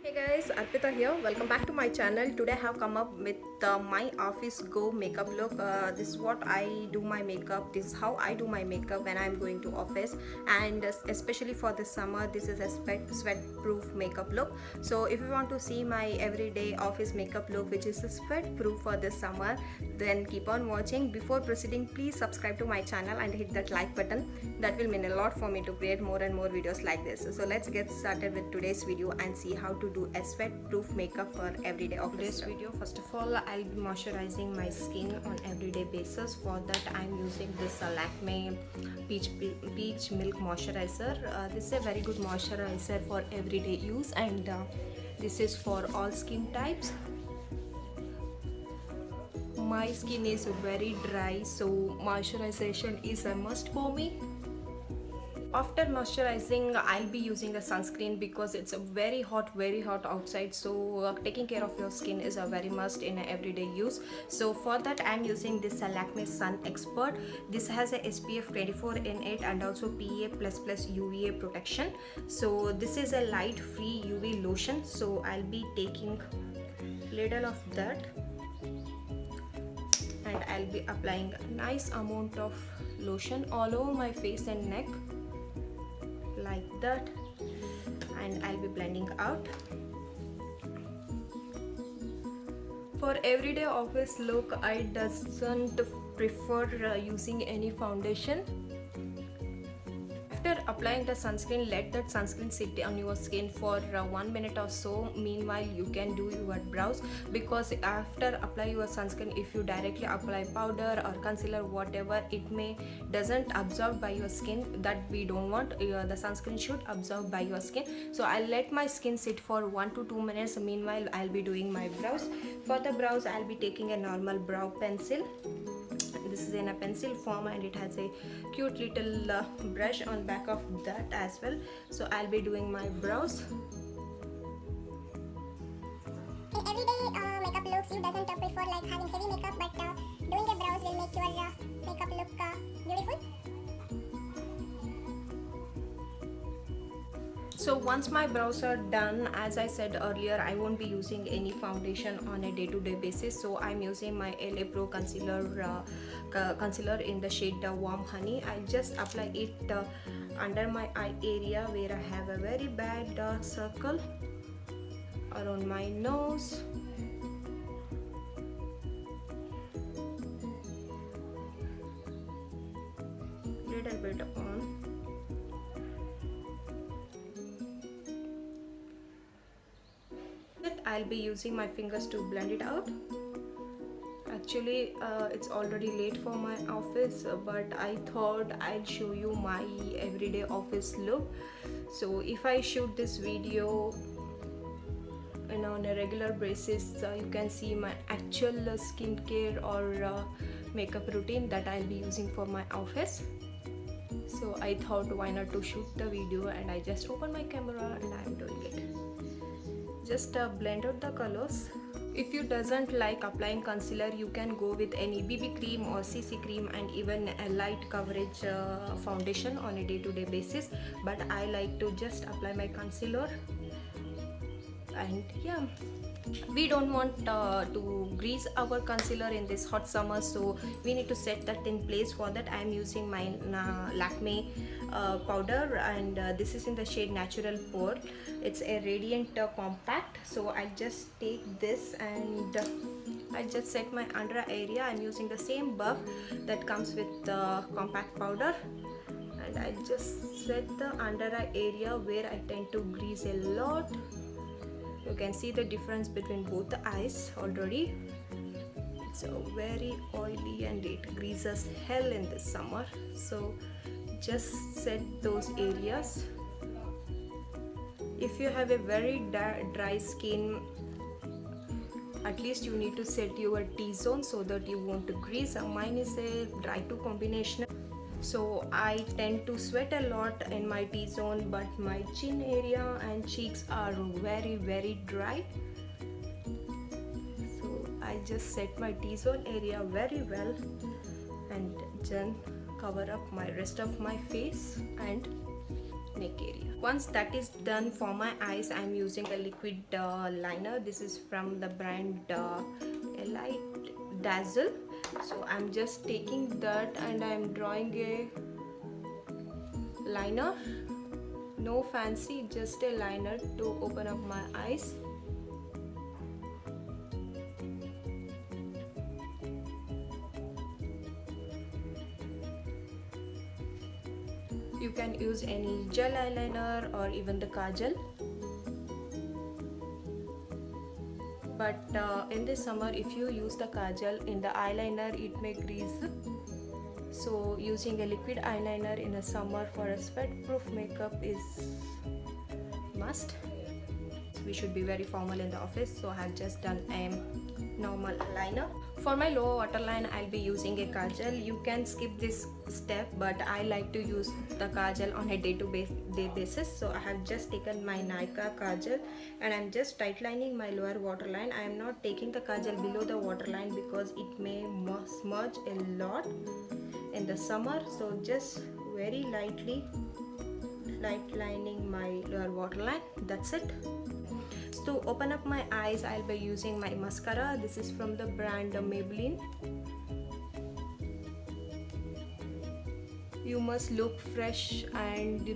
Hey guys, Arpita here. Welcome back to my channel. Today I have come up with my office go makeup look. This is what I do my makeup. This is how I do my makeup when I'm going to office, and especially for the summer, this is a sweat proof makeup look. So if you want to see my everyday office makeup look, which is sweat proof for this summer, then keep on watching. Before proceeding, please subscribe to my channel and hit that like button. That will mean a lot for me to create more and more videos like this. So let's get started with today's video and see how to do a sweat proof makeup for everyday office. Today's video, first of all, I'll be moisturizing my skin on everyday basis. For that I'm using this Lakme peach milk moisturizer. This is a very good moisturizer for everyday use, and this is for all skin types. My skin is very dry, so moisturization is a must for me. After moisturizing, I'll be using a sunscreen because it's a very hot outside, so taking care of your skin is a very must in a everyday use. So for that I'm using this Lakme Sun Expert. This has a SPF 24 in it and also PA++ UVA protection. So this is a light free UV lotion, so I'll be taking little of that and I'll be applying a nice amount of lotion all over my face and neck like that, and I'll be blending out. For everyday office look, I doesn't prefer using any foundation. After applying the sunscreen, let that sunscreen sit on your skin for 1 minute or so. Meanwhile, you can do your brows, because after apply your sunscreen, if you directly apply powder or concealer, whatever, it may doesn't absorb by your skin. That we don't want. The sunscreen should absorb by your skin. So I'll let my skin sit for 1 to 2 minutes. Meanwhile, I'll be doing my brows. For the brows, I'll be taking a normal brow pencil. This is in a pencil form and it has a cute little brush on back of that as well. So I'll be doing my brows. In everyday makeup looks, you doesn't prefer like having heavy makeup, but doing the brows will make your makeup look beautiful. So once my brows are done, as I said earlier, I won't be using any foundation on a day-to-day basis. So I'm using my LA Pro concealer in the shade Warm Honey. I just apply it under my eye area where I have a very bad dark circle, around my nose, little bit on. I'll be using my fingers to blend it out. Actually, it's already late for my office, but I thought I'll show you my everyday office look. So if I shoot this video on a regular basis, you can see my actual skincare or makeup routine that I'll be using for my office. So I thought, why not to shoot the video, and I just opened my camera and I'm doing it. Just blend out the colors. If you doesn't like applying concealer, you can go with any BB cream or CC cream and even a light coverage foundation on a day-to-day basis, but I like to just apply my concealer. And yeah, we don't want to grease our concealer in this hot summer, so we need to set that in place. For that I'm using my Lakme powder, and this is in the shade Natural Pour. It's a radiant compact. So I just take this and I just set my under eye area. I'm using the same buff that comes with the compact powder, and I just set the under eye area where I tend to grease a lot. You can see the difference between both the eyes already. It's very oily and it greases hell in this summer. So just set those areas. If you have a very dry skin, at least you need to set your T-zone so that you won't grease. Mine is a dry to combination, so I tend to sweat a lot in my T-zone, but my chin area and cheeks are very dry. So I just set my T-zone area very well and then cover up my rest of my face and neck area. Once that is done for my eyes, I'm using a liquid liner. This is from the brand Elite Dazzle. So I'm just taking that and I'm drawing a liner. No fancy, just a liner to open up my eyes. You can use any gel eyeliner or even the kajal. But in this summer, if you use the kajal in the eyeliner, it may grease. So using a liquid eyeliner in the summer for a sweat-proof makeup is must. We should be very formal in the office, so I have just done a normal liner. For my lower waterline, I'll be using a kajal. You can skip this step, but I like to use the kajal on a day-to-day basis. So I have just taken my Nykaa kajal and I'm just tight lining my lower waterline. I am not taking the kajal below the waterline because it may smudge a lot in the summer. So just very lightly light lining my lower waterline. That's it. To open up my eyes, I'll be using my mascara. This is from the brand Maybelline. You must look fresh and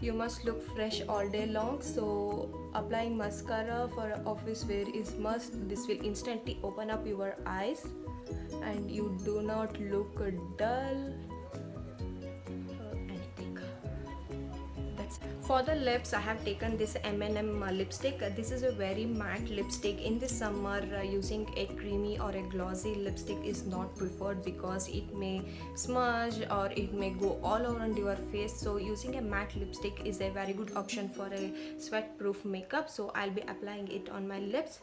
you must look fresh all day long. So applying mascara for office wear is must. This will instantly open up your eyes and you do not look dull. For the lips, I have taken this M&M lipstick. This is a very matte lipstick. In the summer, using a creamy or a glossy lipstick is not preferred because it may smudge or it may go all around your face. So using a matte lipstick is a very good option for a sweat-proof makeup. So I'll be applying it on my lips.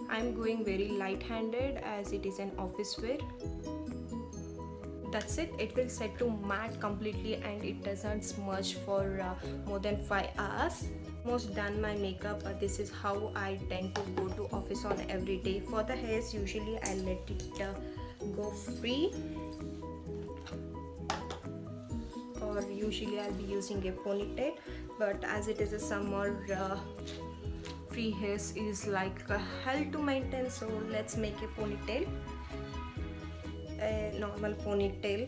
I'm going very light-handed as it is an office wear. That's it. It will set to matte completely and it doesn't smudge for more than 5 hours. Almost done my makeup. This is how I tend to go to office on every day. For the hairs, usually I let it go free, or usually I'll be using a ponytail, but as it is a summer, free hairs is like hell to maintain, so let's make a ponytail, a normal ponytail.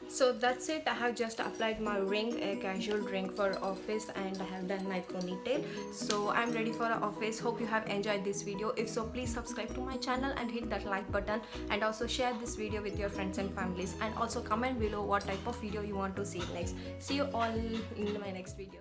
So that's it. I have just applied my ring, a casual ring for office, and I have done my ponytail. So I'm ready for office. Hope you have enjoyed this video. If so, please subscribe to my channel and hit that like button, and also share this video with your friends and families, and also comment below what type of video you want to see next. See you all in my next video.